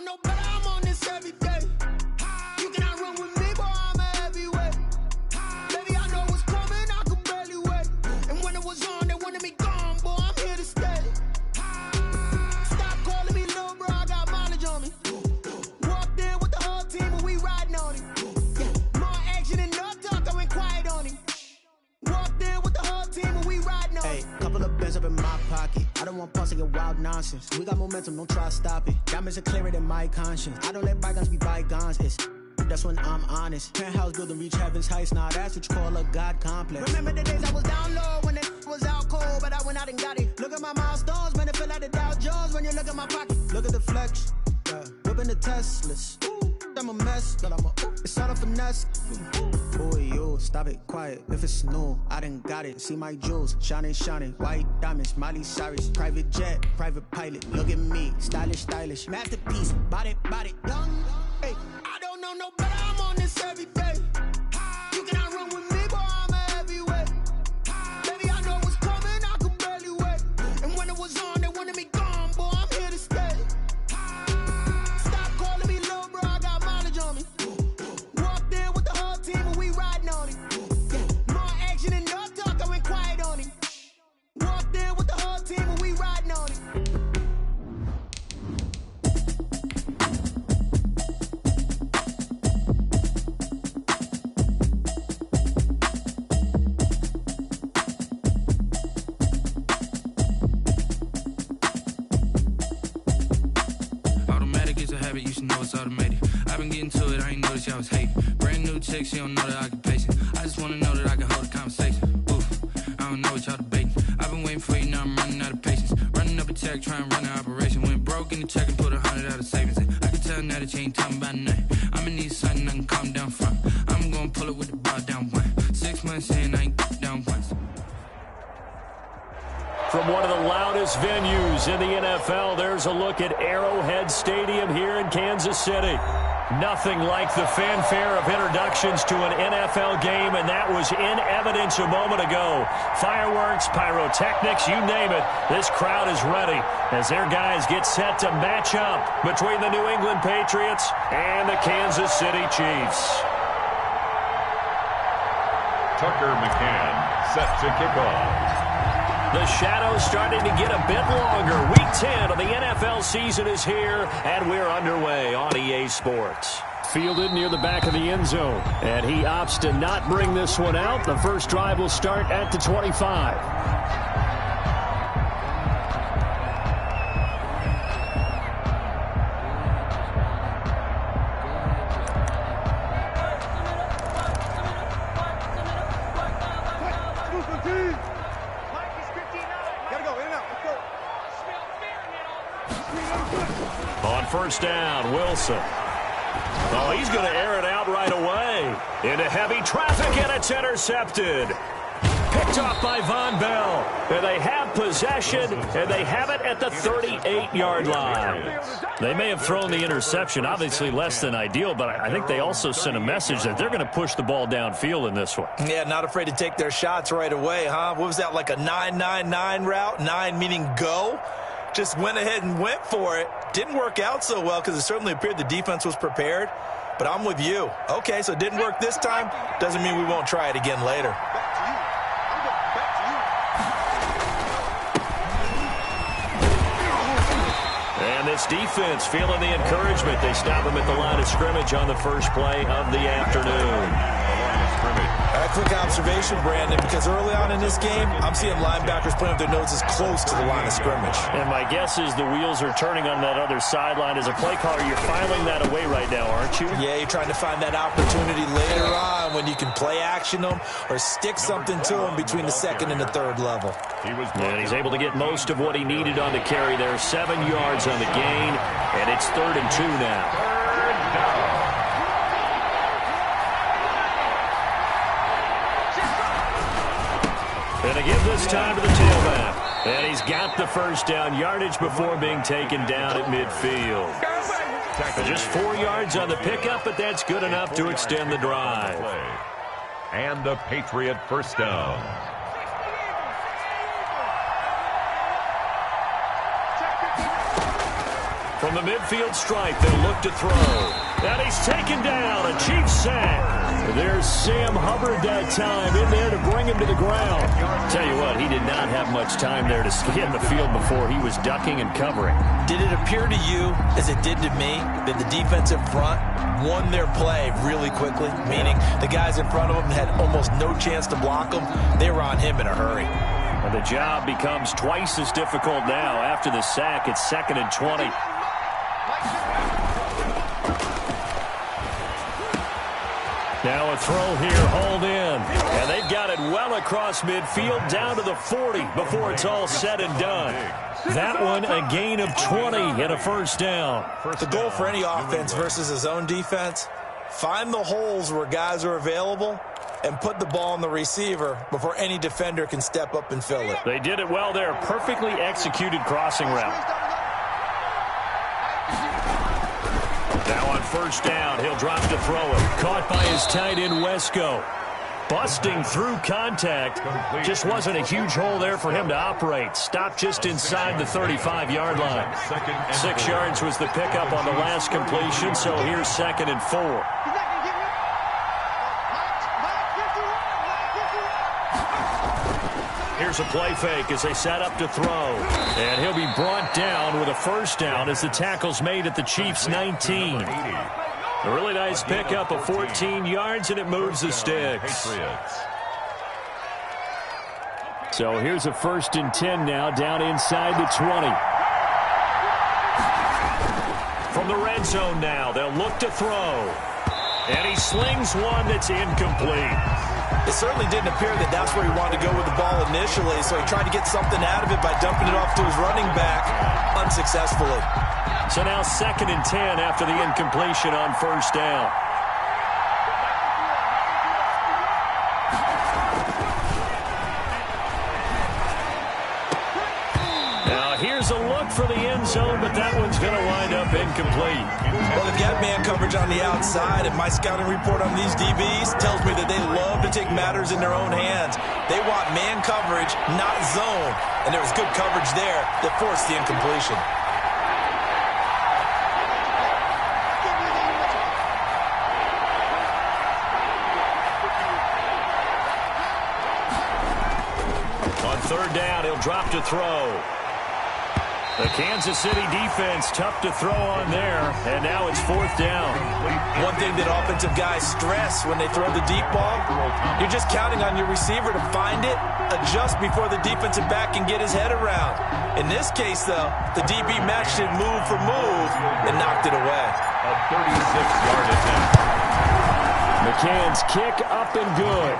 know no better, I'm on this every day. You cannot run with me, boy, I'm a heavyweight. Baby, I know what's coming, I could barely wait. And when it was on, they wanted me gone, boy, I'm here to stay. Stop calling me little bro, I got mileage on me. Walked in with the whole team and we riding on it. Yeah. More action and no talk, I went quiet on him. Walked in with the whole team and we riding on it. Hey, couple of bins up in my pocket. I don't want pulse to get wild nonsense. We got momentum, don't try to stop it. Diamonds are clearer than my conscience. I don't let bygones be bygones. That's when I'm honest. Penthouse building reach heaven's heights. Now that's what you call a God complex. Remember the days I was down low when it was out cold, but I went out and got it. Look at my milestones, man, it feel like the Dow Jones when you look at my pocket. Look at the flex, yeah. Whipping the Teslas. Ooh, I'm a mess, but it's all a finesse. Boy, you stop it, quiet. If it's new, I done got it. See my jewels, shining, white diamonds, Miley Cyrus, private jet, private pilot. Look at me, stylish, masterpiece, body, young. Hey, I don't know no better, I'm on this every day. You cannot run with me, boy, I'm a heavyweight. Baby, I know what's coming, I could barely wait. And when it was on, they wanted me gone, boy, I'm here to stay. Stop calling me little bro, I got mileage on me. Walked in with the whole team and we riding on it. Yeah. More action and no talk, I went quiet on him. Walked in with the whole team and we riding on it. You should know it's automated. I've been getting to it, I ain't noticed y'all was hating. Brand new chick, she don't know that I can pace it. I just wanna know that I can hold a conversation. Oof, I don't know what y'all debating. I've been waiting for you, now I'm running out of patience. Running up a check, trying to run an operation. Went broke in the check and put 100 out of savings. I can tell now that you ain't talking about nothing. I'ma need something I can calm down from. I'm gonna pull it with the bar down one. 6 months in, I ain't down once. From one of the loudest venues in the NFL, there's a look at Arrowhead Stadium here in Kansas City. Nothing like the fanfare of introductions to an NFL game, and that was in evidence a moment ago. Fireworks, pyrotechnics, you name it. This crowd is ready as their guys get set to match up between the New England Patriots and the Kansas City Chiefs. Tucker McCann set to kick off. The shadow's starting to get a bit longer. Week 10 of the NFL season is here, and we're underway on EA Sports. Fielded near the back of the end zone, and he opts to not bring this one out. The first drive will start at the 25. First down, Wilson. Oh, he's going to air it out right away. Into heavy traffic, and it's intercepted. Picked off by Von Bell. And they have possession, and they have it at the 38-yard line. They may have thrown the interception, obviously less than ideal, but I think they also sent a message that they're going to push the ball downfield in this one. Yeah, not afraid to take their shots right away, huh? What was that, like a 9-9-9 route? 9 meaning go? Just went ahead and went for it. Didn't work out so well because it certainly appeared the defense was prepared. But I'm with you. Okay, so it didn't work this time. Doesn't mean we won't try it again later. And this defense feeling the encouragement. They stop him at the line of scrimmage on the first play of the afternoon. Quick observation, Brandon, because early on in this game, I'm seeing linebackers putting up their noses close to the line of scrimmage. And my guess is the wheels are turning on that other sideline. As a play caller, you're filing that away right now, aren't you? Yeah, you're trying to find that opportunity later on when you can play action them or stick something to them between the second and the third level. And he's able to get most of what he needed on the carry there. 7 yards on the gain, and it's 3rd and 2 now. Third down. And again this time to the tailback. And he's got the first down yardage before being taken down at midfield. Just 4 yards on the pickup, but that's good enough to extend the drive. And the Patriot first down. From the midfield stripe, they'll look to throw. And he's taken down. A Chiefs sack. There's Sam Hubbard that time in there to bring him to the ground. Tell you what, he did not have much time there to scan the field before he was ducking and covering. Did it appear to you, as it did to me, that the defensive front won their play really quickly? Meaning the guys in front of them had almost no chance to block them. They were on him in a hurry. And the job becomes twice as difficult now. After the sack, it's 2nd and 20. Now a throw here, hauled in. And they've got it well across midfield, down to the 40 before it's all said and done. That one, a gain of 20 and a first down. The goal for any offense versus his own defense, find the holes where guys are available and put the ball on the receiver before any defender can step up and fill it. They did it well there. Perfectly executed crossing route. Now on first down, he'll drop to throw it. Caught by his tight end, Wesco. Busting through contact. Just wasn't a huge hole there for him to operate. Stopped just inside the 35-yard line. 6 yards was the pickup on the last completion, so here's 2nd and 4. Here's a play fake as they set up to throw. And he'll be brought down with a first down as the tackle's made at the Chiefs' 19. A really nice pickup of 14 yards, and it moves the sticks. So here's a 1st and 10 now, down inside the 20. From the red zone now, they'll look to throw. And he slings one that's incomplete. It certainly didn't appear that that's where he wanted to go with the ball initially, so he tried to get something out of it by dumping it off to his running back unsuccessfully. So now 2nd and 10 after the incompletion on first down. Now here's a look for the end zone, but that one's going to wind up incomplete. Well, they've got man coverage on the outside, and my scouting report on these DBs tells me that they love to take matters in their own hands. They want man coverage, not zone, and there was good coverage there that forced the incompletion. On third down, he'll drop to throw. The Kansas City defense tough to throw on there, and now it's 4th down. One thing that offensive guys stress when they throw the deep ball, you're just counting on your receiver to find it, adjust before the defensive back can get his head around. In this case, though, the DB matched it move for move and knocked it away. A 36-yard attempt. McCann's kick up and good.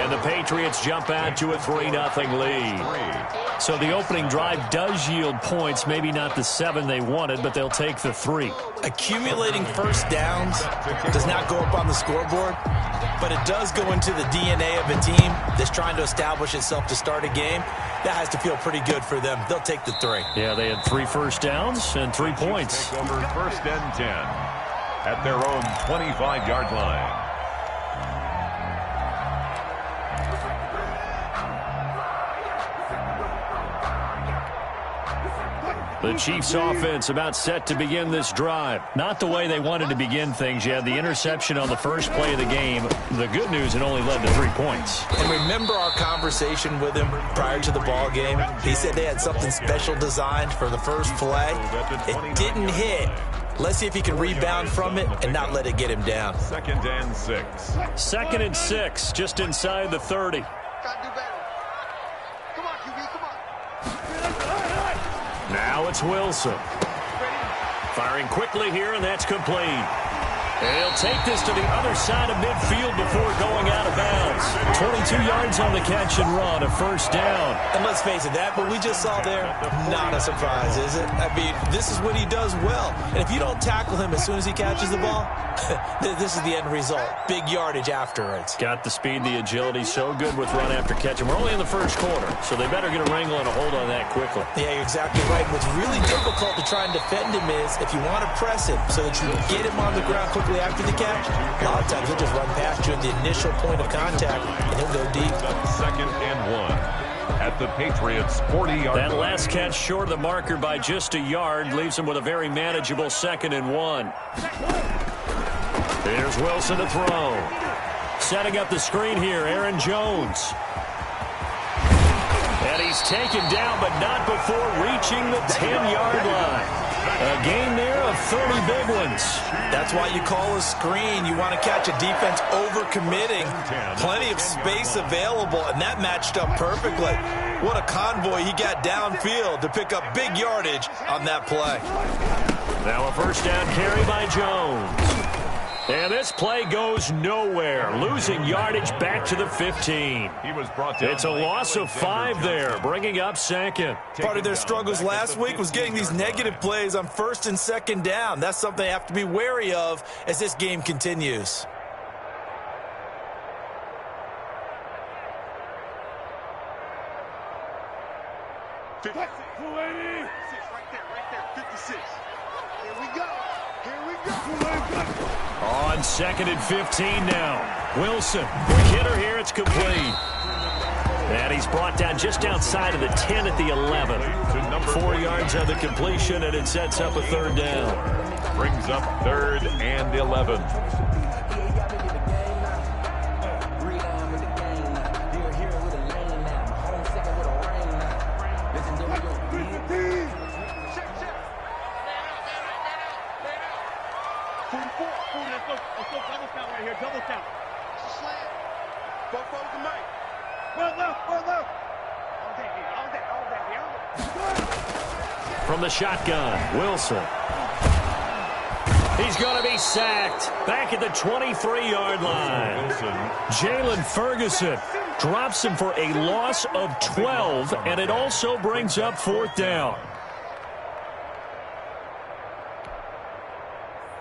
And the Patriots jump out to a 3-0 lead. So the opening drive does yield points, maybe not the 7 they wanted, but they'll take the 3. Accumulating first downs does not go up on the scoreboard, but it does go into the DNA of a team that's trying to establish itself to start a game. That has to feel pretty good for them. They'll take the 3. Yeah, they had 3 first downs and 3 points. Take over 1st and 10 at their own 25-yard line. The Chiefs offense about set to begin this drive. Not the way they wanted to begin things. You had the interception on the first play of the game. The good news, it only led to 3 points. And remember our conversation with him prior to the ball game? He said they had something special designed for the first play. It didn't hit. Let's see if he can rebound from it and not let it get him down. 2nd and 6. 2nd and 6, just inside the 30. Now it's Wilson. Firing quickly here, and that's complete. And he'll take this to the other side of midfield before going out of bounds. 22 yards on the catch and run, a first down. And let's face it, that what we just saw there, not a surprise, is it? I mean, this is what he does well. And if you don't tackle him as soon as he catches the ball, this is the end result. Big yardage afterwards. Got the speed, the agility, so good with run after catch. And we're only in the first quarter, so they better get a wrangle and a hold on that quickly. Yeah, you're exactly right. What's really difficult to try and defend him is if you want to press him so that you get him on the ground quickly after the catch, a lot of times he'll just run past you at the initial point of contact, and he'll go deep. 2nd and 1. at the Patriots' 40-yard line. That last catch short of the marker by just a yard leaves him with a very manageable 2nd and 1. Here's Wilson to throw. Setting up the screen here, Aaron Jones. And he's taken down, but not before reaching the 10-yard line. A gain there of 30 big ones. That's why you call a screen. You want to catch a defense over-committing. Plenty of space available, and that matched up perfectly. What a convoy he got downfield to pick up big yardage on that play. Now a first down carry by Jones. And this play goes nowhere, losing yardage back to the 15. He was brought down. It's a loss of 5 there, bringing up 2nd. Part of their struggles last week was getting these negative plays on 1st and 2nd down. That's something they have to be wary of as this game continues. Right there, 56. Here we go. On 2nd and 15 now. Wilson, quick hitter here, it's complete. And he's brought down just outside of the 10 at the 11. 4 yards on the completion, and it sets up a 3rd down. Brings up 3rd and 11. From the shotgun, Wilson. He's going to be sacked back at the 23-yard line. Jalen Ferguson drops him for a loss of 12, and it also brings up 4th down.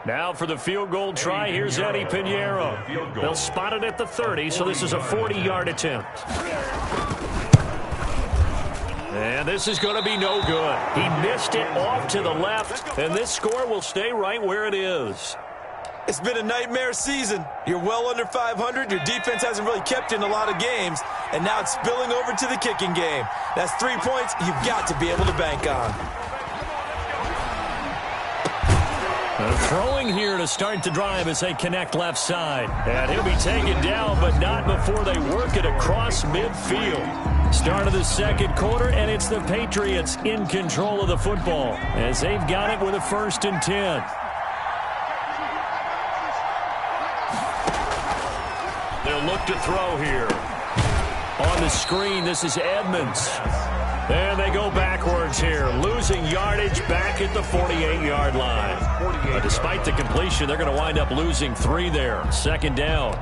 Now for the field goal try, here's Eddie Pinheiro. They'll spot it at the 30, so this is a 40-yard attempt. And this is going to be no good. He missed it off to the left, and this score will stay right where it is. It's been a nightmare season. You're well under 500. Your defense hasn't really kept you in a lot of games, and now it's spilling over to the kicking game. That's 3 points you've got to be able to bank on. Throwing here to start the drive as they connect left side. And he'll be taken down, but not before they work it across midfield. Start of the 2nd quarter, and it's the Patriots in control of the football as they've got it with a 1st and 10. They'll look to throw here. On the screen, this is Edmonds. And they go backwards here, losing yardage back at the 48-yard line. Despite the completion, they're going to wind up losing 3 there. 2nd down.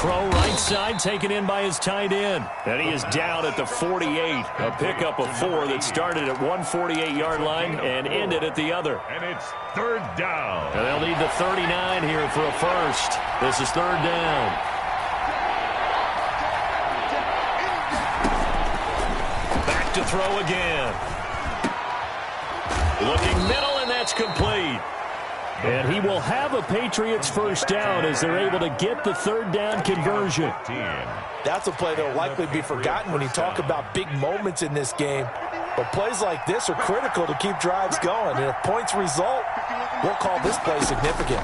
Throw right side, taken in by his tight end. And he is down at the 48. A pickup of 4 that started at 148-yard line and ended at the other. And it's 3rd down. And they'll need the 39 here for a first. This is 3rd down. Back to throw again. Looking middle, and that's complete. And he will have a Patriots first down as they're able to get the 3rd down conversion. That's a play that will likely be forgotten when you talk about big moments in this game. But plays like this are critical to keep drives going. And if points result, we'll call this play significant.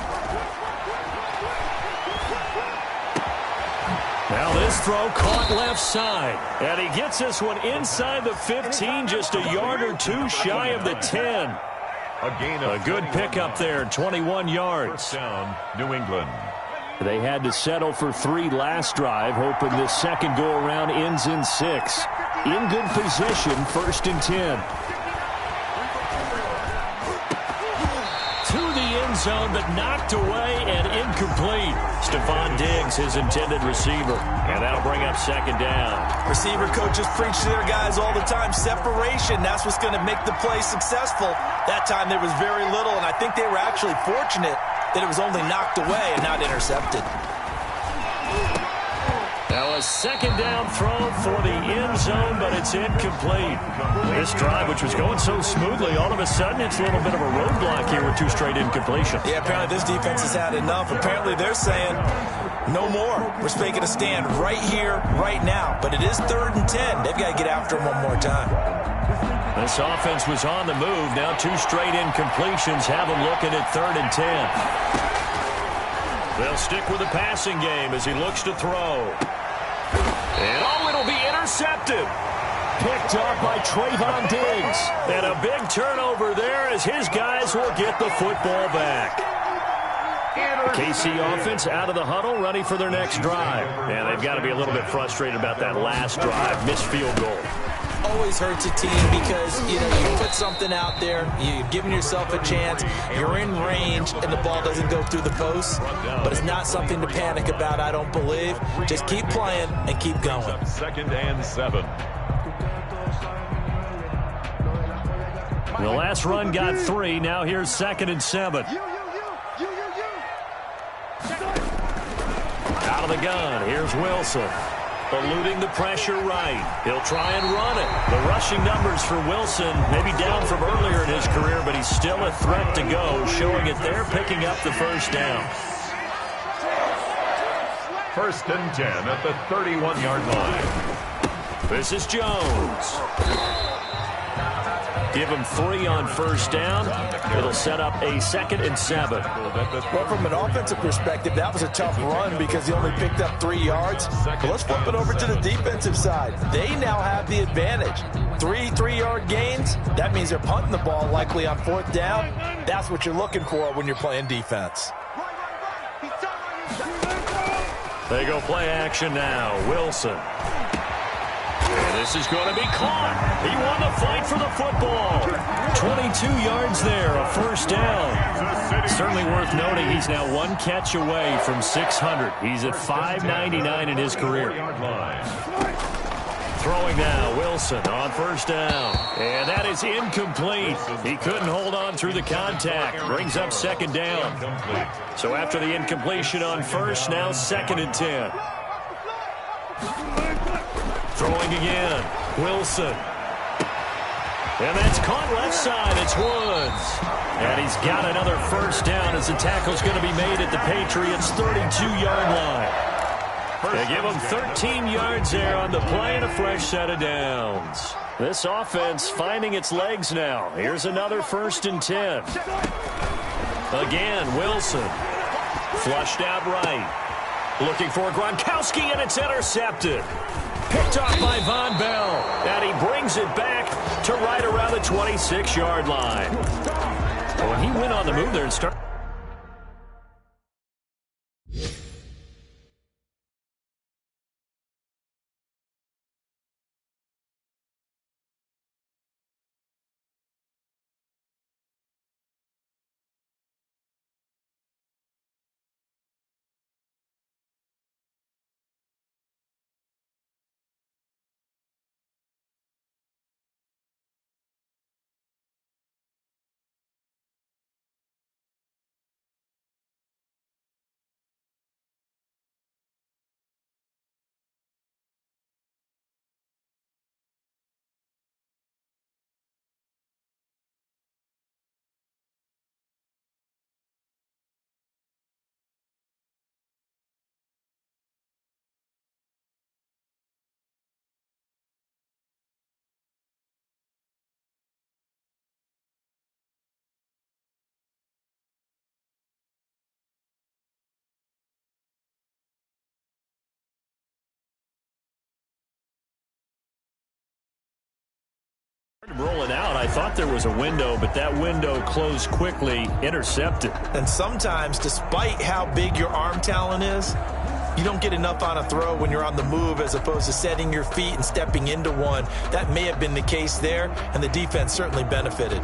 Now this throw caught left side. And he gets this one inside the 15, just a yard or 2 shy of the 10. A good pickup there, 21 yards. First down, New England. They had to settle for 3 last drive, hoping this second go-around ends in 6. In good position, 1st and 10. To the end zone, but knocked away and incomplete. Stephon Diggs, his intended receiver. And that'll bring up 2nd down. Receiver coaches preach to their guys all the time. Separation, that's what's going to make the play successful. That time there was very little, and I think they were actually fortunate that it was only knocked away and not intercepted. Now a second down throw for the end zone, but it's incomplete. This drive, which was going so smoothly, all of a sudden it's a little bit of a roadblock here with 2 straight incompletions. Yeah, apparently this defense has had enough. Apparently they're saying no more. We're making a stand right here, right now. But it is 3rd and 10. They've got to get after him one more time. This offense was on the move. Now 2 straight incompletions have them looking at 3rd and 10. They'll stick with the passing game as he looks to throw. And it'll be intercepted. Picked up by Trayvon Diggs. And a big turnover there as his guys will get the football back. KC offense out of the huddle, ready for their next drive. And they've got to be a little bit frustrated about that last drive. Missed field goal. Always hurts a team because, you put something out there, you're giving yourself a chance, you're in range, and the ball doesn't go through the post. But it's not something to panic about, I don't believe. Just keep playing and keep going. 2nd and 7. The last run got 3. Now here's 2nd and 7. Out of the gun. Here's Wilson. Eluding the pressure right. He'll try and run it. The rushing numbers for Wilson, maybe down from earlier in his career, but he's still a threat to go, showing it there, picking up the first down. 1st and 10 at the 31-yard line. This is Jones. Give him 3 on first down. It'll set up a 2nd and 7. Well, from an offensive perspective, that was a tough run because he only picked up 3 yards. But let's flip it over to the defensive side. They now have the advantage. 3 3-yard gains. That means they're punting the ball likely on 4th down. That's what you're looking for when you're playing defense. They go play action now. Wilson. And this is going to be caught. He won the fight for the football. 22 yards there, a first down. Certainly worth noting he's now 1 catch away from 600. He's at 599 in his career. Throwing now, Wilson on first down. And that is incomplete. He couldn't hold on through the contact. Brings up 2nd down. So after the incompletion on first, now 2nd and 10. Throwing again, Wilson. And that's caught left side. It's Woods. And he's got another first down as the tackle's going to be made at the Patriots' 32-yard line. They give him 13 yards there on the play and a fresh set of downs. This offense finding its legs now. Here's another 1st and 10. Again, Wilson. Flushed out right. Looking for Gronkowski, and it's intercepted. Picked off by Von Bell. And he brings it back to right around the 26-yard line. When he went on the move there and started. Rolling out, I thought there was a window, but that window closed quickly, intercepted. And sometimes, despite how big your arm talent is, you don't get enough on a throw when you're on the move as opposed to setting your feet and stepping into one. That may have been the case there, and the defense certainly benefited.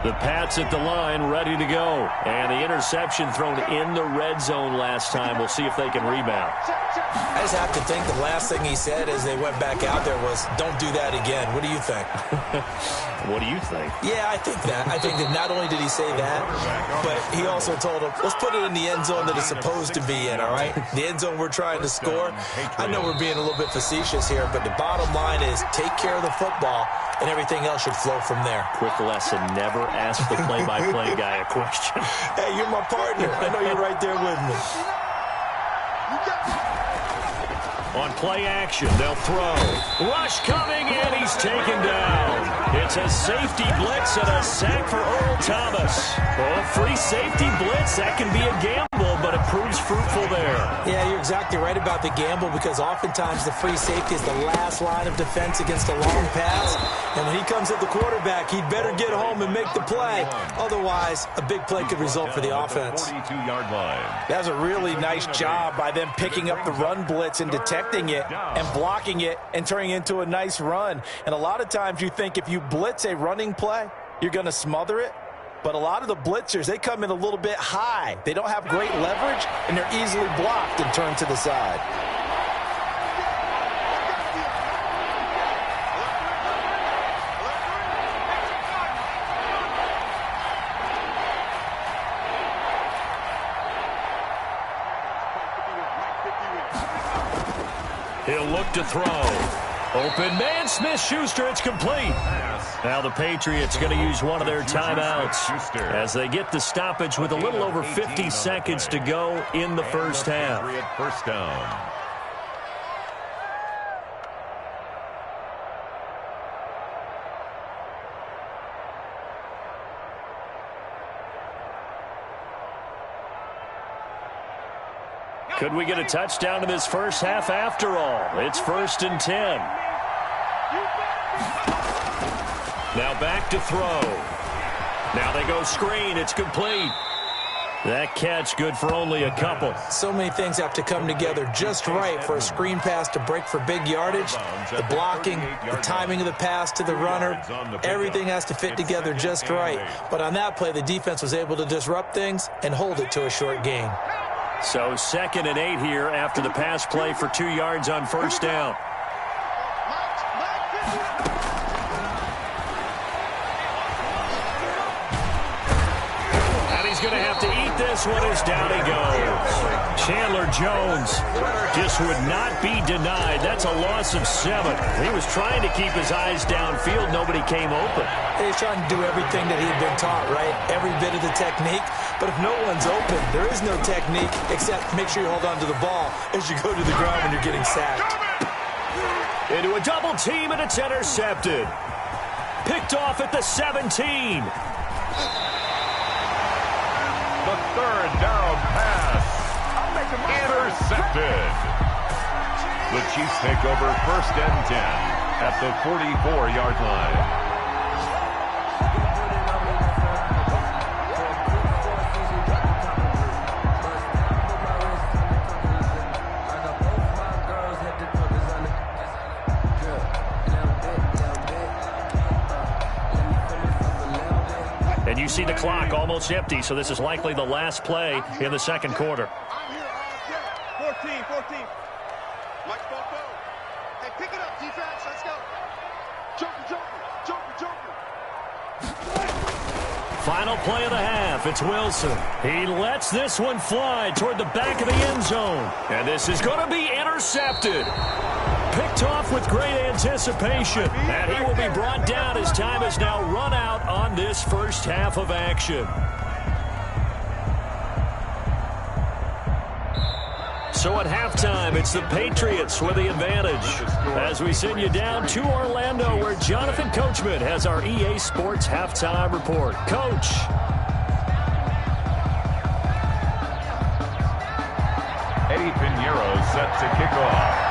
The Pats at the line, ready to go. And the interception thrown in the red zone last time. We'll see if they can rebound. I just have to think the last thing he said as they went back out there was, don't do that again. What do you think? What do you think? Yeah, I think that. I think that not only did he say that, but he also told him, let's put it in the end zone that it's supposed to be in, all right? The end zone we're trying to score. I know we're being a little bit facetious here, but the bottom line is take care of the football, and everything else should flow from there. Quick lesson, never ask the play-by-play guy a question. Hey, you're my partner. I know you're right there with me. On play action, they'll throw. Rush coming, and he's taken down. It's a safety blitz and a sack for Earl Thomas. Oh, free safety blitz, that can be a gamble, but it proves fruitful there. Yeah, you're exactly right about the gamble because oftentimes the free safety is the last line of defense against a long pass. And when he comes at the quarterback, he'd better get home and make the play. Otherwise, a big play could result for the offense. 42-yard line. That was a really nice job by them picking up the run blitz and detecting it and blocking it and turning it into a nice run. And a lot of times you think if you blitz a running play, you're going to smother it. But a lot of the blitzers, they come in a little bit high. They don't have great leverage, and they're easily blocked and turned to the side. He'll look to throw. Open man, Smith-Schuster, it's complete. Now the Patriots going to use one of their timeouts as they get the stoppage with a little over 50 seconds to go in the first half. First down. Could we get a touchdown in this first half after all? It's 1st and 10. Now back to throw. Now they go screen. It's complete. That catch good for only a couple. So many things have to come together just right for a screen pass to break for big yardage. The blocking, the timing of the pass to the runner, everything has to fit together just right. But on that play, the defense was able to disrupt things and hold it to a short gain. So 2nd and 8 here after the pass play for 2 yards on first down. And he's going to have to eat this one as down he goes. Chandler Jones just would not be denied. That's a loss of 7. He was trying to keep his eyes downfield. Nobody came open. He's trying to do everything that he had been taught, right? Every bit of the technique. But if no one's open, there is no technique except make sure you hold on to the ball as you go to the ground when you're getting sacked. Into a double team, and it's intercepted. Picked off at the 17. The third down pass. Intercepted. The Chiefs take over 1st and 10 at the 44-yard line. And you see the clock almost empty, so this is likely the last play in the second quarter. 14. Mike Bobo. Hey, pick it up, defense. Let's go. Joker. Final play of the half. It's Wilson. He lets this one fly toward the back of the end zone. And this is going to be intercepted. Picked off with great anticipation. And he will be brought down as time has now run out on this first half of action. So at halftime, it's the Patriots with the advantage. As we send you down to Orlando, where Jonathan Coachman has our EA Sports halftime report. Coach. Eddie Pinheiro set to kick off.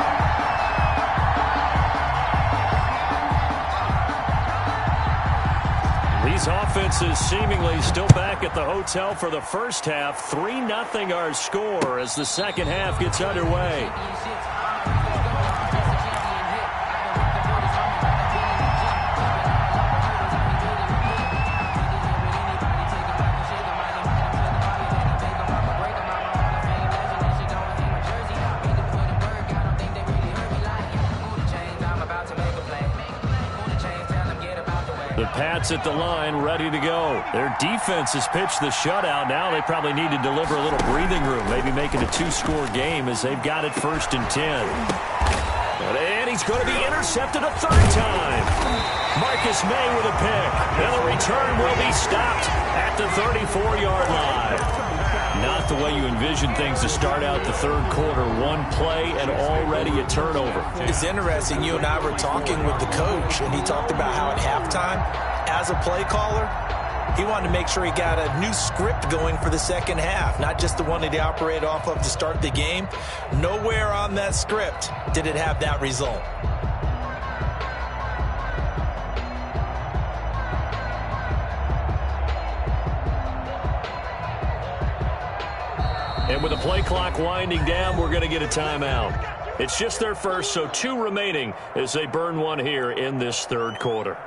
These offenses seemingly still back at the hotel for the first half. 3-0 our score as the second half gets underway. The Pats at the line, ready to go. Their defense has pitched the shutout. Now they probably need to deliver a little breathing room, maybe make it a 2-score game as they've got it 1st and 10. And he's going to be intercepted a 3rd time. Marcus May with a pick. And the return will be stopped at the 34-yard line. Not the way you envision things to start out the 3rd quarter. One play and already a turnover. It's interesting. You and I were talking with the coach, and he talked about how at halftime, as a play caller, he wanted to make sure he got a new script going for the second half, not just the one that he operated off of to start the game. Nowhere on that script did it have that result. And with the play clock winding down, we're going to get a timeout. It's just their first, so 2 remaining as they burn one here in this 3rd quarter.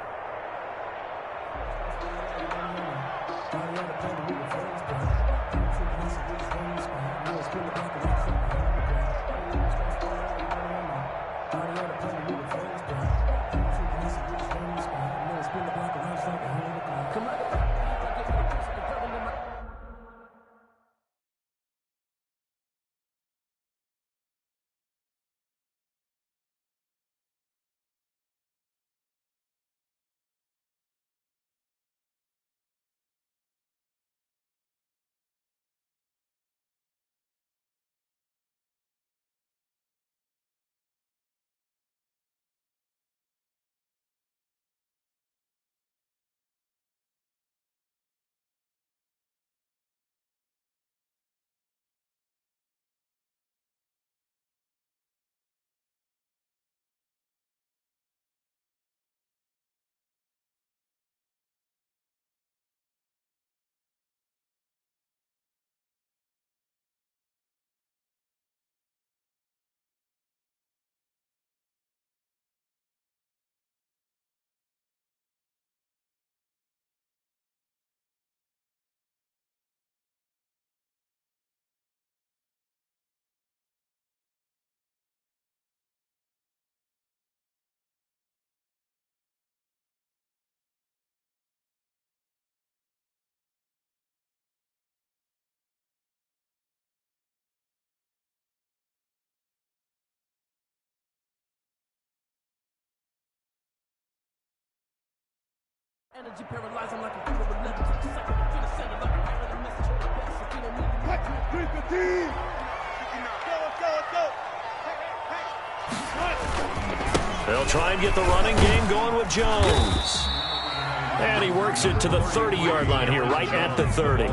Energy paralyzed, I'm like a fever with leather. Take a second to feel the center like a pirate. A message for the best. If you don't need me, 315. Let's go. Hey. They'll try and get the running game going with Jones. And he works it to the 30-yard line here, right at the 30.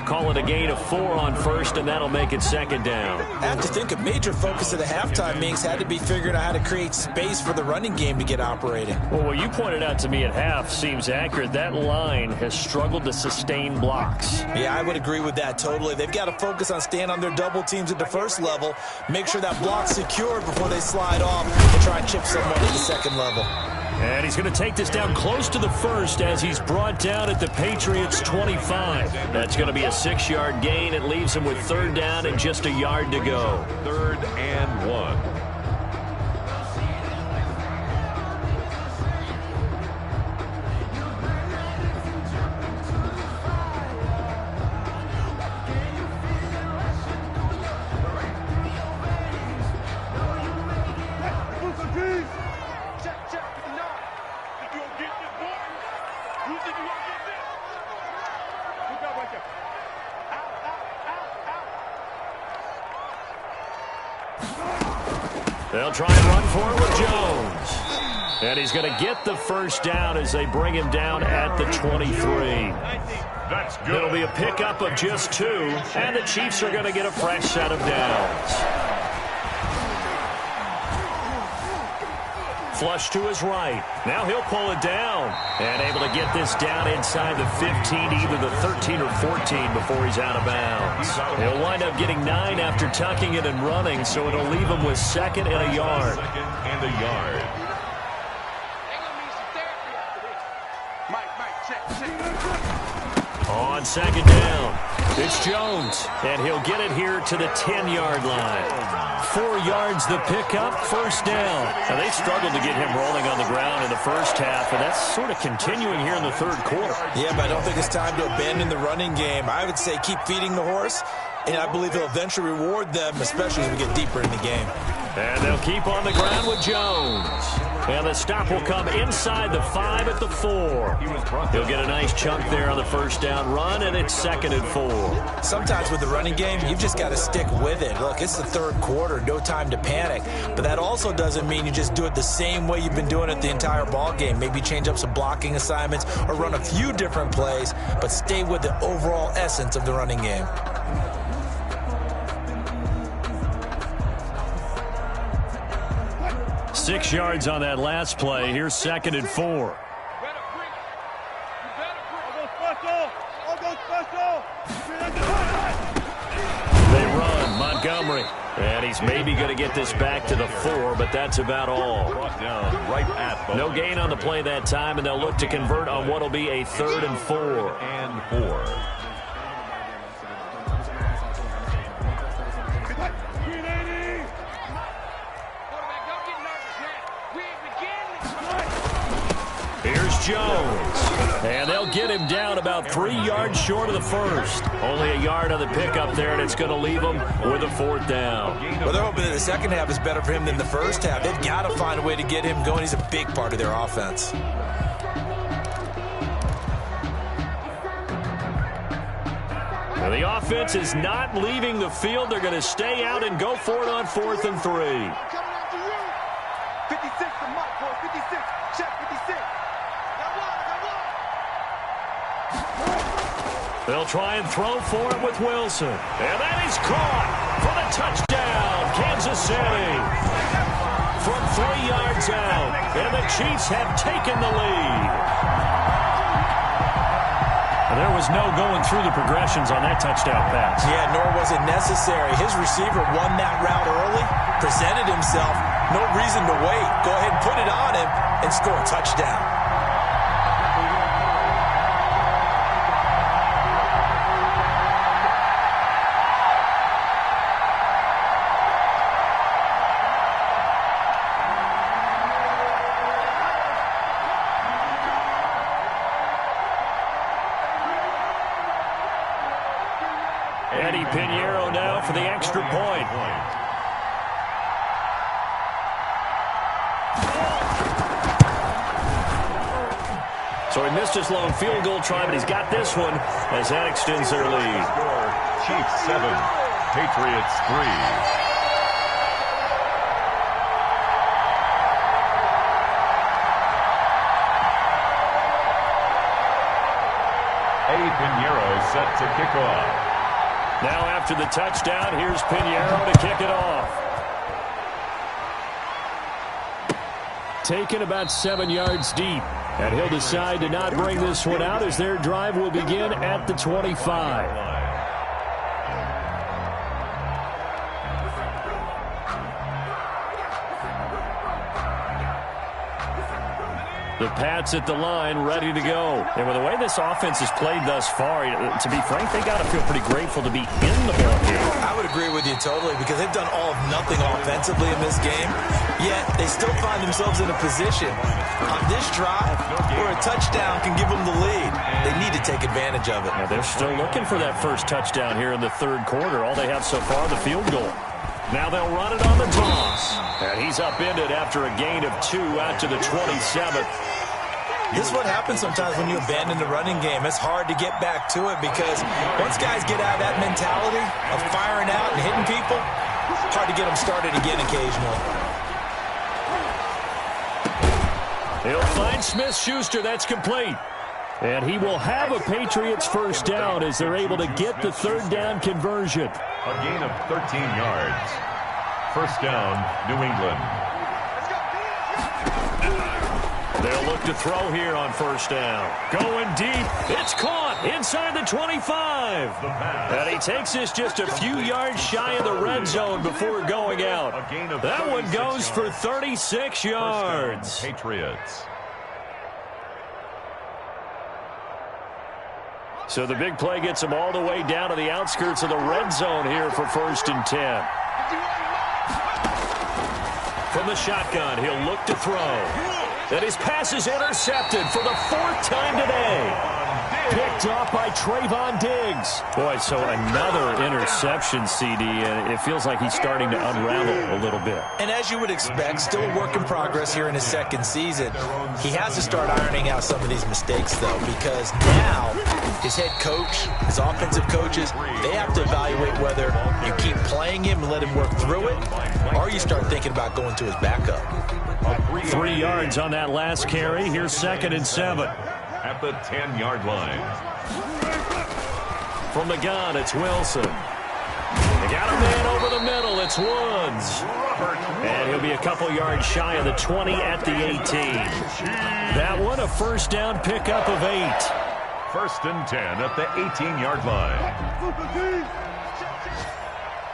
Call it a gain of 4 on 1st, and that'll make it 2nd down. I have to think a major focus of the halftime meetings had to be figuring out how to create space for the running game to get operating. Well, what you pointed out to me at half seems accurate. That line has struggled to sustain blocks. Yeah, I would agree with that totally. They've got to focus on staying on their double teams at the 1st level, make sure that block's secured before they slide off and try and chip someone at the 2nd level. And he's going to take this down close to the 1st as he's brought down at the Patriots' 25. That's going to be a 6-yard gain. It leaves him with 3rd down and just a yard to go. 3rd and 1. They'll try and run for it with Jones. And he's going to get the 1st down as they bring him down at the 23. That's good. It'll be a pickup of just 2, and the Chiefs are going to get a fresh set of downs. Flush to his right. Now he'll pull it down. And able to get this down inside the 15, either the 13 or 14 before he's out of bounds. He'll wind up getting 9 after tucking it and running, so it'll leave him with 2nd and a yard. 2nd and a yard. On 2nd down, it's Jones, and he'll get it here to the 10-yard line. 4 yards the pickup, first down. Now, they struggled to get him rolling on the ground in the first half, and that's sort of continuing here in the third quarter. Yeah, but I don't think it's time to abandon the running game. I would say keep feeding the horse, and I believe he'll eventually reward them, especially as we get deeper in the game. And they'll keep on the ground with Jones. And the stop will come inside the 5 at the 4. He'll get a nice chunk there on the first down run, and it's 2nd and 4. Sometimes with the running game, you've just got to stick with it. Look, it's the third quarter, no time to panic. But that also doesn't mean you just do it the same way you've been doing it the entire ball game. Maybe change up some blocking assignments or run a few different plays, but stay with the overall essence of the running game. Six yards on that last play. Here's 2nd and 4. They run. Montgomery. And he's maybe going to get this back to the 4, but that's about all. No gain on the play that time, and they'll look to convert on what will be a 3rd and 4. Here's Jones. And they'll get him down about 3 yards short of the first. Only a yard on the pickup there, and it's going to leave him with a 4th down. Well, they're hoping that the second half is better for him than the first half. They've got to find a way to get him going. He's a big part of their offense. Now, the offense is not leaving the field. They're going to stay out and go for it on 4th and 3. 56 to Mike, boy. 56. Check 56. They'll try and throw for it with Wilson. And that is caught for the touchdown, Kansas City. From 3 yards out, and the Chiefs have taken the lead. And there was no going through the progressions on that touchdown pass. Yeah, nor was it necessary. His receiver won that route early, presented himself. No reason to wait. Go ahead and put it on him and score a touchdown. Pinheiro now for the extra point. So he missed his lone field goal try, but he's got this one as that extends their lead. Chiefs 7, Patriots 3. Pinheiro set to kick off. Now after the touchdown, here's Pinheiro to kick it off. Taken about 7 yards deep. And he'll decide to not bring this one out as their drive will begin at the 25. The Pats at the line, ready to go. And with the way this offense has played thus far, to be frank, they got to feel pretty grateful to be in the ball game. I would agree with you totally because they've done all of nothing offensively in this game, yet they still find themselves in a position on this drive where a touchdown can give them the lead. They need to take advantage of it. Now they're still looking for that first touchdown here in the third quarter. All they have so far, the field goal. Now they'll run it on the toss. And he's upended after a gain of 2 out to the 27th. This is what happens sometimes when you abandon the running game. It's hard to get back to it because once guys get out of that mentality of firing out and hitting people, it's hard to get them started again occasionally. He'll find Smith-Schuster. That's complete. And he will have a Patriots first down as they're able to get the third down conversion. A gain of 13 yards. First down, New England. They'll look to throw here on first down. Going deep. It's caught inside the 25. And he takes this just a few yards shy of the red zone before going out. That one goes for 36 yards. Patriots. So the big play gets him all the way down to the outskirts of the red zone here for 1st and 10. From the shotgun, he'll look to throw. And his pass is intercepted for the 4th time today. Picked off by Trayvon Diggs. Boy, so another interception, CD, and it feels like he's starting to unravel a little bit. And as you would expect, still a work in progress here in his second season. He has to start ironing out some of these mistakes, though, because now his head coach, his offensive coaches, they have to evaluate whether you keep playing him and let him work through it, or you start thinking about going to his backup. 3 yards on that last carry. Here's 2nd and 7. At the 10-yard line. From the gun, it's Wilson. They got a man over the middle. It's Woods. And he'll be a couple yards shy of the 20 at the 18. That one, a first down pickup of 8. 1st and 10 at the 18-yard line.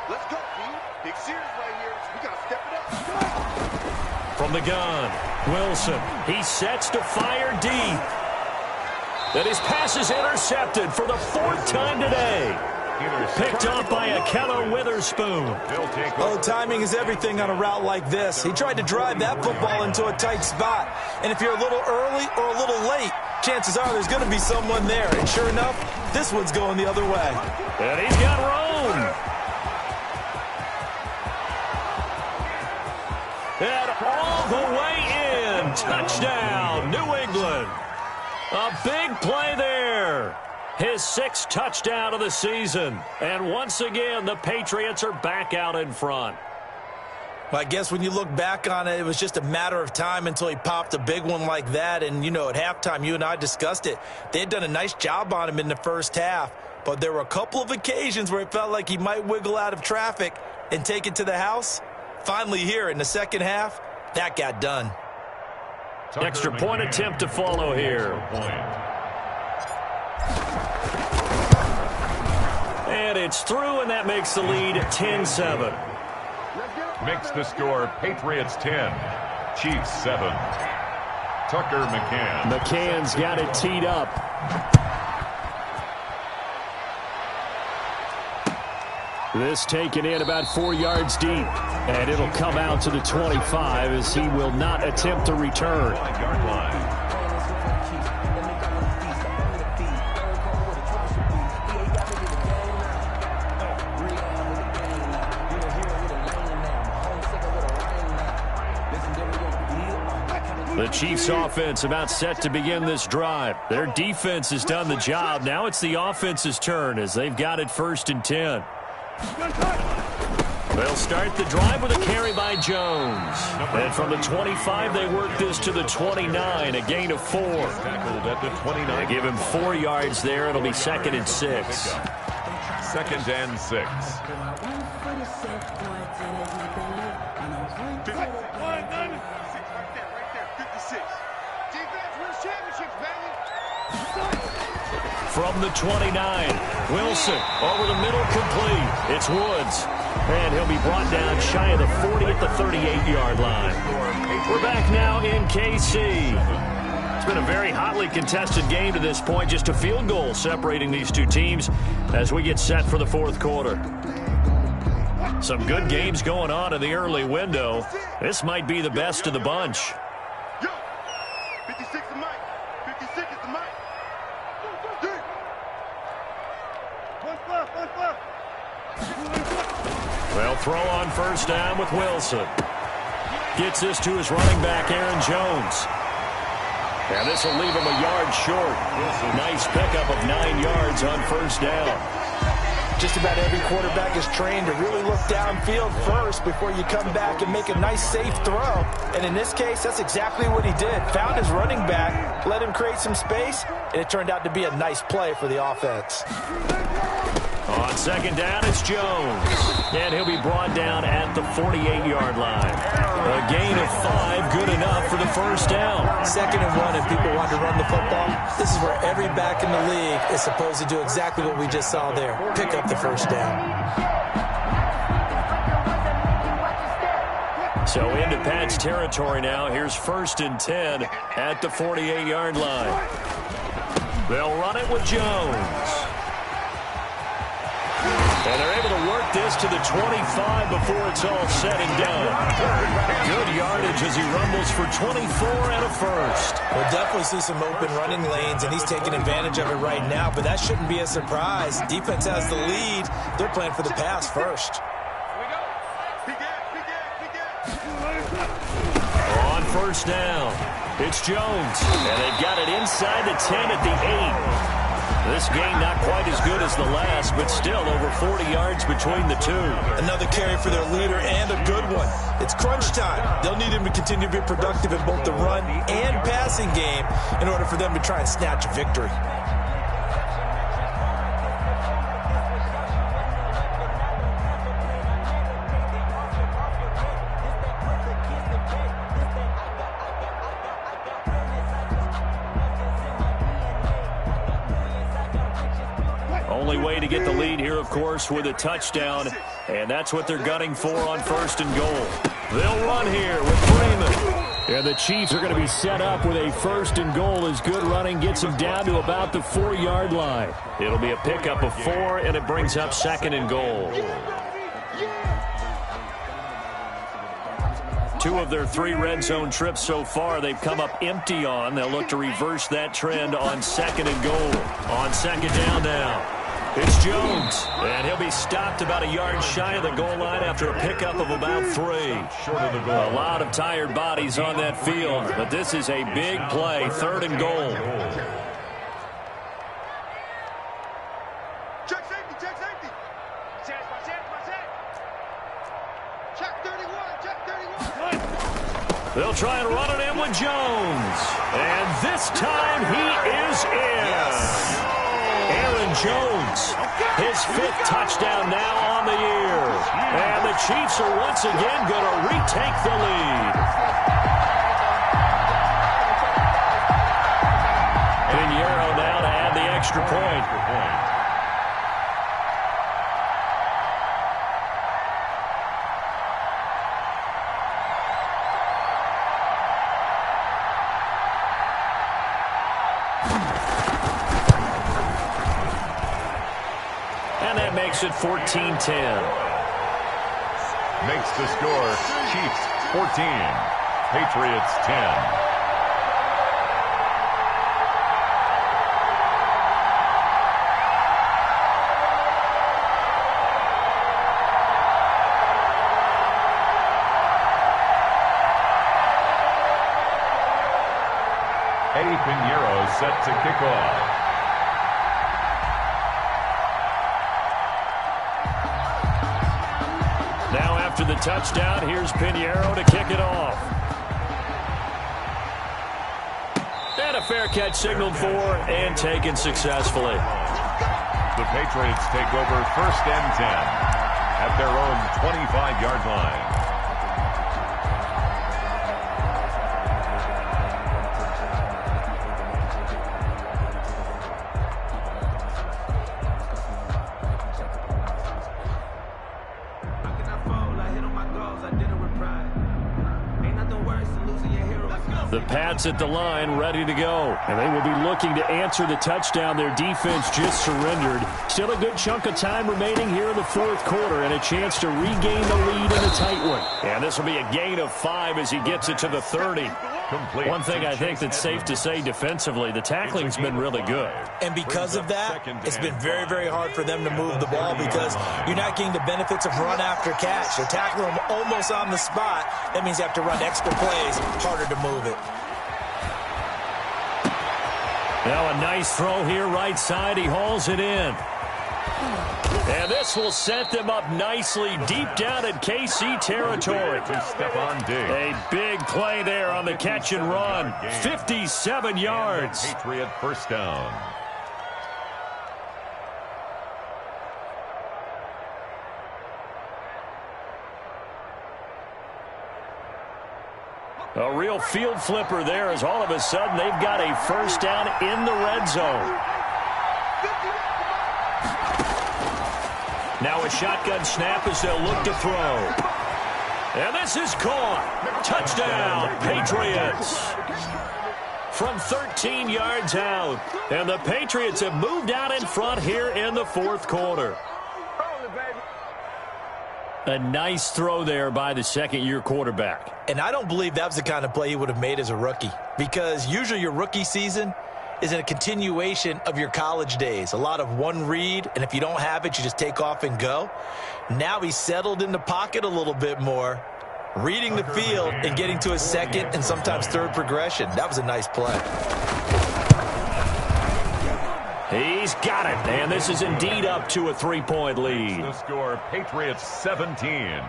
Let's go, team. Big series right here. We got to step it up. From the gun, Wilson. He sets to fire deep. That his pass is intercepted for the 4th time today. Picked off by Akello Witherspoon. Oh, timing is everything on a route like this. He tried to drive that football into a tight spot. And if you're a little early or a little late, chances are there's going to be someone there. And sure enough, this one's going the other way. And he's got room. And all the way in. Touchdown, New England. A big play there. His 6th touchdown of the season. And once again, the Patriots are back out in front. Well, I guess when you look back on it, it was just a matter of time until he popped a big one like that. And, you know, at halftime, you and I discussed it. They had done a nice job on him in the first half. But there were a couple of occasions where it felt like he might wiggle out of traffic and take it to the house. Finally here in the second half, that got done. Extra point attempt to follow here. And it's through, and that makes the lead 10-7. Makes the score Patriots 10, Chiefs 7. Tucker McCann. McCann's got it teed up. This taken in about 4 yards deep. And it'll come out to the 25 as he will not attempt to return. The Chiefs offense about set to begin this drive. Their defense has done the job. Now it's the offense's turn as they've got it 1st and 10. They'll start the drive with a carry by Jones. And from the 25, they work this to the 29, a gain of 4. They give him 4 yards there. It'll be 2nd and 6. 2nd and 6. From the 29, Wilson over the middle, complete. It's Woods. And he'll be brought down shy of the 40 at the 38-yard line. We're back now in KC. It's been a very hotly contested game to this point. Just a field goal separating these two teams as we get set for the 4th quarter. Some good games going on in the early window. This might be the best of the bunch. Yo, 56 is Mike. 56 is the Mike. One flip. They'll throw on 1st down with Wilson. Gets this to his running back, Aaron Jones. And this will leave him a yard short. Nice pickup of 9 yards on 1st down. Just about every quarterback is trained to really look downfield first before you come back and make a nice, safe throw. And in this case, that's exactly what he did. Found his running back, let him create some space, and it turned out to be a nice play for the offense. On 2nd down, it's Jones. And he'll be brought down at the 48-yard line. A gain of 5, good enough for the 1st down. 2nd and 1 if people want to run the football. This is where every back in the league is supposed to do exactly what we just saw there. Pick up the 1st down. So into Pat's territory now. Here's 1st and 10 at the 48-yard line. They'll run it with Jones. And they're able to work this to the 25 before it's all said and done. Good yardage as he rumbles for 24 and a first. We'll definitely see some open running lanes, and he's taking advantage of it right now, but that shouldn't be a surprise. Defense has the lead. They're playing for the pass first. On first down, it's Jones, and they've got it inside the 10 at the 8. This game not quite as good as the last, but still over 40 yards between the two. Another carry for their leader and a good one. It's crunch time. They'll need him to continue to be productive in both the run and passing game in order for them to try and snatch a victory. Only way to get the lead here, of course, with a touchdown, and that's what they're gunning for on first and goal. They'll run here with Freeman. And the Chiefs are going to be set up with a first and goal as good running gets them down to about the 4-yard line. It'll be a pickup of 4, and it brings up second and goal. 2 of their 3 red zone trips so far they've come up empty on. They'll look to reverse that trend on second and goal. On second down now, it's Jones, and he'll be stopped about a yard shy of the goal line after a pickup of about 3. A lot of tired bodies on that field, but this is a big play, third and goal. Check safety, check safety. Check 31, check 31. They'll try and run it in with Jones, and this time he is in. Aaron Jones, his 5th touchdown now on the year. And the Chiefs are once again going to retake the lead. Pinheiro now to add the extra point. Makes it 14-10. Makes the score Chiefs 14, Patriots 10. Eddie Pinheiro set to kick off. After the touchdown, here's Pinheiro to kick it off. And a fair catch signaled for and taken successfully. The Patriots take over first and 10 at their own 25-yard line. The Pats at the line, ready to go. And they will be looking to answer the touchdown their defense just surrendered. Still a good chunk of time remaining here in the 4th quarter and a chance to regain the lead in a tight one. And this will be a gain of 5 as he gets it to the 30. One thing I think that's safe to say defensively, the tackling's been really good. And because of that, it's been very, very hard for them to move the ball because you're not getting the benefits of run after catch. They're tackling them almost on the spot. That means you have to run extra plays, harder to move it. Now a nice throw here right side. He hauls it in. And this will set them up nicely deep down in KC territory. A big play there on the catch and run. 57 yards. Patriot first down. A real field flipper there as all of a sudden they've got a first down in the red zone. Now a shotgun snap as they'll look to throw. And this is caught. Touchdown, Patriots. From 13 yards out. And the Patriots have moved out in front here in the 4th quarter. A nice throw there by the second-year quarterback. And I don't believe that was the kind of play he would have made as a rookie, because usually your rookie season is a continuation of your college days. A lot of one read, and if you don't have it, you just take off and go. Now he's settled in the pocket a little bit more, reading the field and getting to his second and sometimes third progression. That was a nice play. He's got it, and this is indeed up to a 3-point lead. The score, Patriots 17,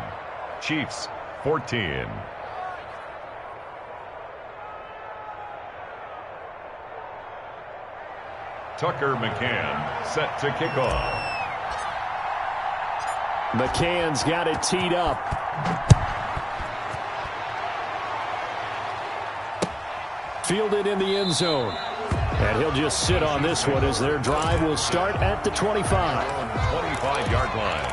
Chiefs 14. Tucker McCann set to kick off. McCann's got it teed up. Fielded in the end zone. And he'll just sit on this one as their drive will start at the 25. 25-yard line.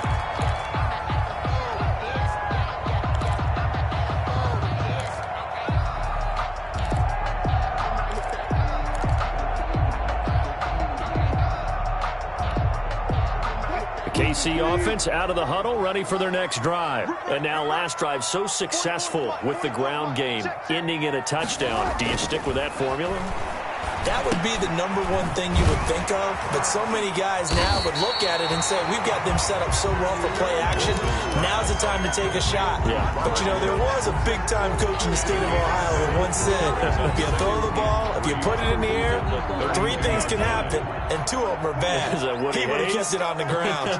KC offense out of the huddle, ready for their next drive. And now last drive so successful with the ground game, ending in a touchdown. Do you stick with that formula? That would be the number one thing you would think of, but so many guys now would look at it and say, we've got them set up so well for play action. Now's the time to take a shot. Yeah. But, you know, there was a big-time coach in the state of Ohio who once said, if you throw the ball, if you put it in the air, 3 things can happen, and 2 of them are bad. He would have kept it on the ground.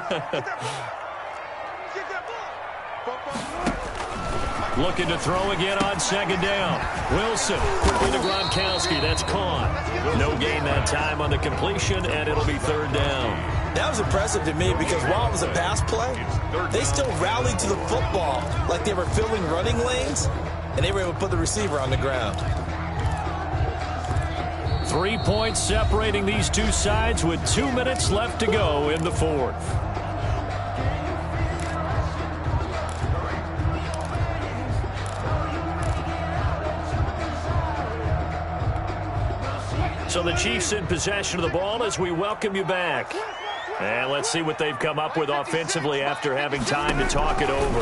Looking to throw again on second down. Wilson quickly to Gronkowski. That's caught. No gain that time on the completion, and it'll be third down. That was impressive to me because while it was a pass play, they still rallied to the football like they were filling running lanes, and they were able to put the receiver on the ground. 3 points separating these two sides with 2 minutes left to go in the fourth. So the Chiefs in possession of the ball as we welcome you back. And let's see what they've come up with offensively after having time to talk it over.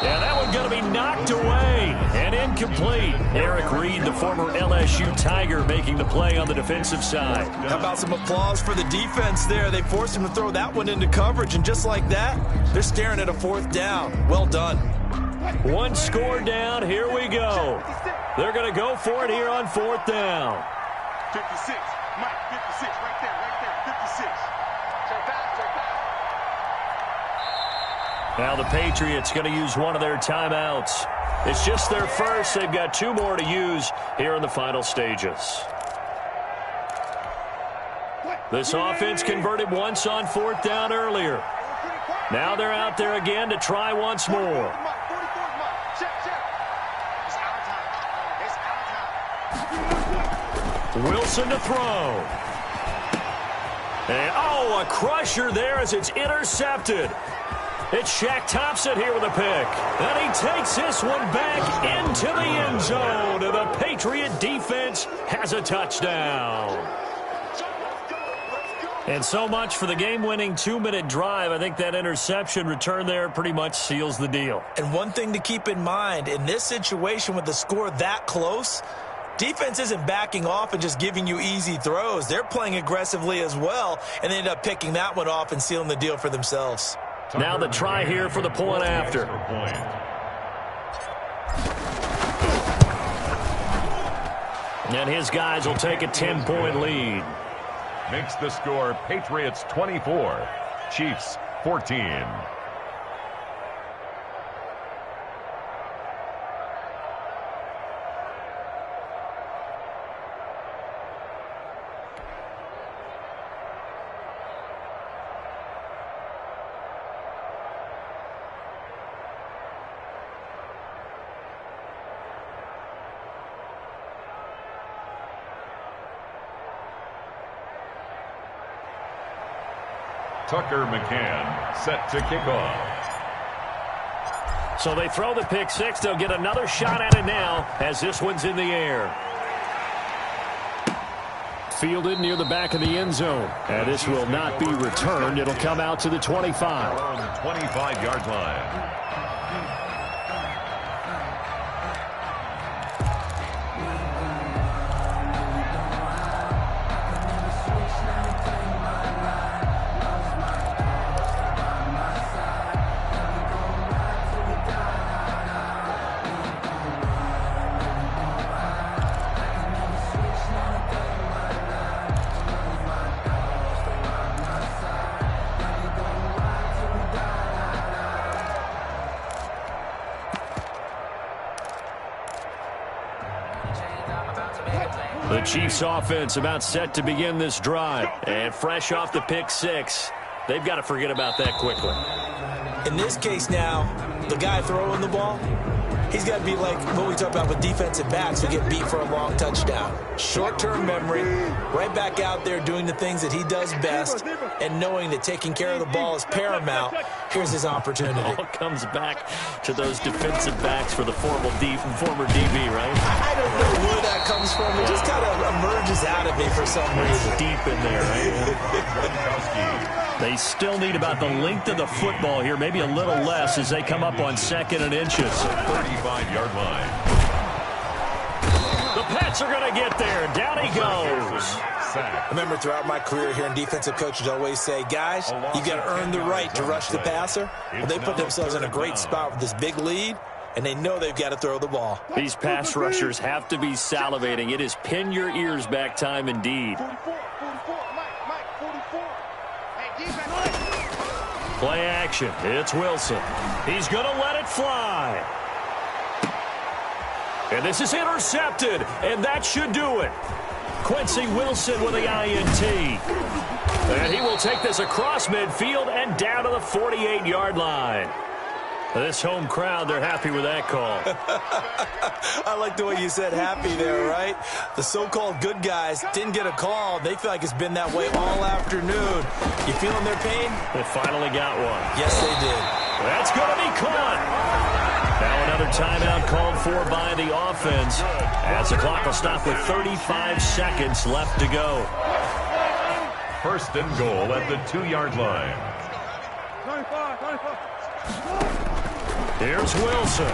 Yeah, that one's going to be knocked away and incomplete. Eric Reed, the former LSU Tiger, making the play on the defensive side. How about some applause for the defense there? They forced him to throw that one into coverage, and just like that, they're staring at a 4th down. Well done. 1 score down. Here we go. They're going to go for it here on 4th down. 56, Mike, 56, right there, 56. Check back. Now the Patriots going to use one of their timeouts. It's just their first. They've got 2 more to use here in the final stages. This offense converted once on 4th down earlier. Now they're out there again to try once more. Wilson to throw. And, a crusher there as it's intercepted. It's Shaq Thompson here with a pick. And he takes this one back into the end zone. And the Patriot defense has a touchdown. And so much for the game-winning 2-minute drive. I think that interception return there pretty much seals the deal. And one thing to keep in mind, in this situation with the score that close, defense isn't backing off and just giving you easy throws. They're playing aggressively as well, and they end up picking that one off and sealing the deal for themselves. Now the try here for the point after. And his guys will take a 10-point lead. Makes the score Patriots 24, Chiefs 14. Tucker McCann set to kick off. So they throw the pick six. They'll get another shot at it now as this one's in the air. fielded near the back of the end zone. And this will not be returned. It'll come out to the 25. On the 25-yard line. The Chiefs offense about set to begin this drive. And fresh off the pick six, they've got to forget about that quickly. In this case now, the guy throwing the ball, he's got to be like what we talk about with defensive backs who get beat for a long touchdown. Short-term memory, right back out there doing the things that he does best, and knowing that taking care of the ball is paramount. Here's his opportunity. It all comes back to those defensive backs for the former DB, right? I don't know where that comes from. It just kind of emerges out of me for some reason. Deep in there, right? They still need about the length of the football here, maybe a little less as they come up on 2nd and inches. 35-yard line. The Pats are going to get there. Down he goes. I remember throughout my career hearing defensive coaches always say, guys, you got to earn the right to rush the passer. Well, they put themselves in a great spot with this big lead, and they know they've got to throw the ball. These pass rushers have to be salivating. It is pin your ears back time indeed. 44, Mike, 44. Hey, defense. Play action. It's Wilson. He's going to let it fly. And this is intercepted, and that should do it. Quincy Wilson with the INT. And he will take this across midfield and down to the 48-yard line. This home crowd, they're happy with that call. I like the way you said happy there, right? The so-called good guys didn't get a call. They feel like it's been that way all afternoon. You feeling their pain? They finally got one. Yes, they did. That's going to be caught. Now another timeout called for by the offense as the clock will stop with 35 seconds left to go. 1st and goal at the 2-yard line. 95. Here's Wilson.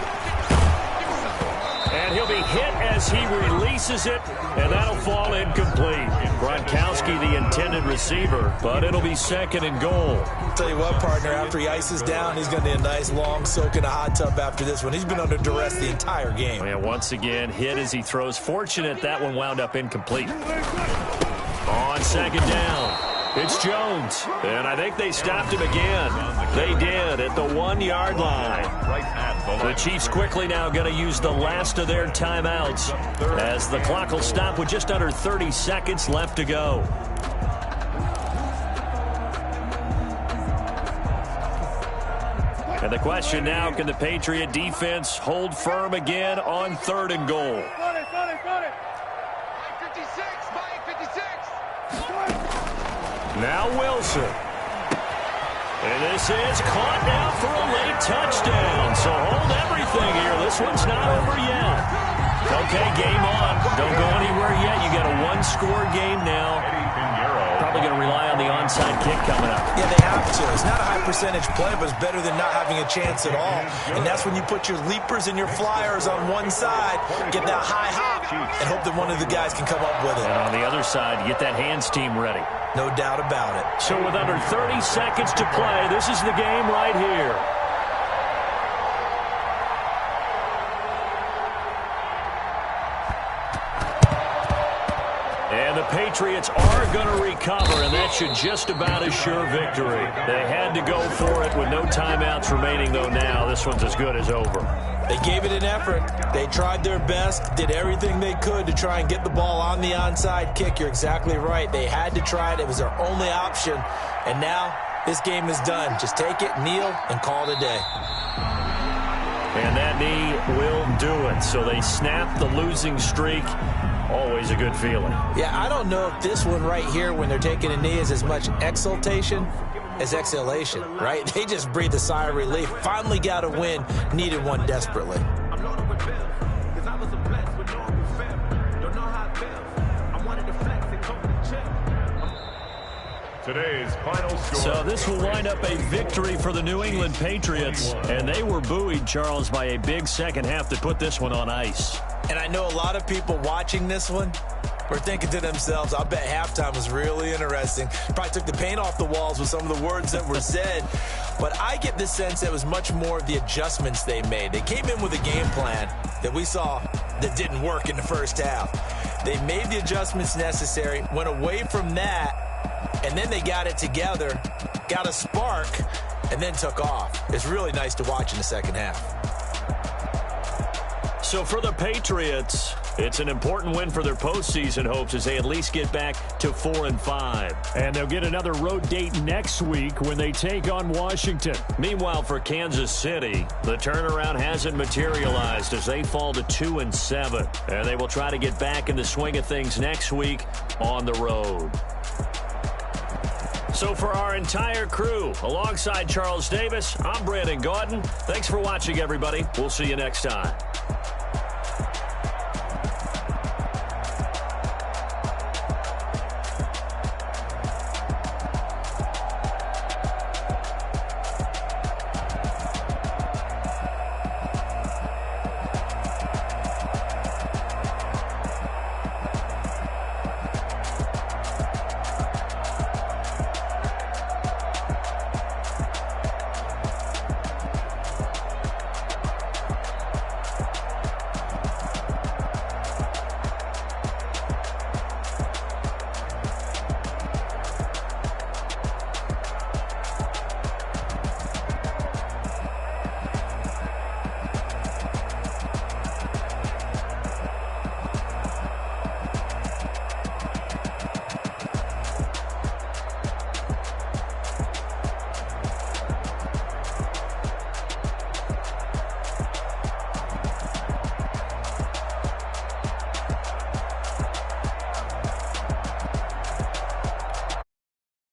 And he'll be hit as he releases it, and that'll fall incomplete. Gronkowski, the intended receiver, but it'll be 2nd and goal. Tell you what, partner, after he ices down, he's going to need a nice long soak in a hot tub after this one. He's been under duress the entire game. And once again, hit as he throws. Fortunate that one wound up incomplete. On 2nd down. It's Jones, and I think they stopped him again. They did at the 1-yard line. The Chiefs quickly now going to use the last of their timeouts as the clock will stop with just under 30 seconds left to go. And the question now, can the Patriot defense hold firm again on 3rd and goal? Got it. 56. Now Wilson. And this is caught now for a late touchdown. So hold everything here. This one's not over yet. Okay, game on. Don't go anywhere yet. You got a 1-score game now. Probably going to rely on the onside kick coming up. Yeah, they have to. It's not a high percentage play, but it's better than not having a chance at all. And that's when you put your leapers and your flyers on one side, get that high hop, and hope that one of the guys can come up with it. And on the other side, you get that hands team ready. No doubt about it. So with under 30 seconds to play, this is the game right here. And the Patriots are going to recover, and that should just about assure victory. They had to go for it with no timeouts remaining, though now this one's as good as over. They gave it an effort. They tried their best, did everything they could to try and get the ball on the onside kick. You're exactly right. They had to try it. It was their only option. And now this game is done. Just take it, kneel, and call it a day. And that knee will do it. So they snap the losing streak. Always a good feeling. Yeah, I don't know if this one right here, when they're taking a knee, is as much exultation as exhalation, right? They just breathe a sigh of relief. Finally got a win. Needed one desperately. Cause I was a blessed with no fair. Don't know how it feels. I wanted to flex and come Today's final score. So this will wind up a victory for the New England Patriots. And they were buoyed, Charles, by a big second half to put this one on ice. And I know a lot of people watching this one were thinking to themselves, I bet halftime was really interesting. Probably took the paint off the walls with some of the words that were said. But I get the sense that it was much more of the adjustments they made. They came in with a game plan that we saw that didn't work in the first half. They made the adjustments necessary, went away from that, and then they got it together, got a spark, and then took off. It's really nice to watch in the second half. So for the Patriots, it's an important win for their postseason hopes as they at least get back to 4-5. And they'll get another road date next week when they take on Washington. Meanwhile, for Kansas City, the turnaround hasn't materialized as they fall to 2-7. And they will try to get back in the swing of things next week on the road. So for our entire crew, alongside Charles Davis, I'm Brandon Gaudin. Thanks for watching, everybody. We'll see you next time.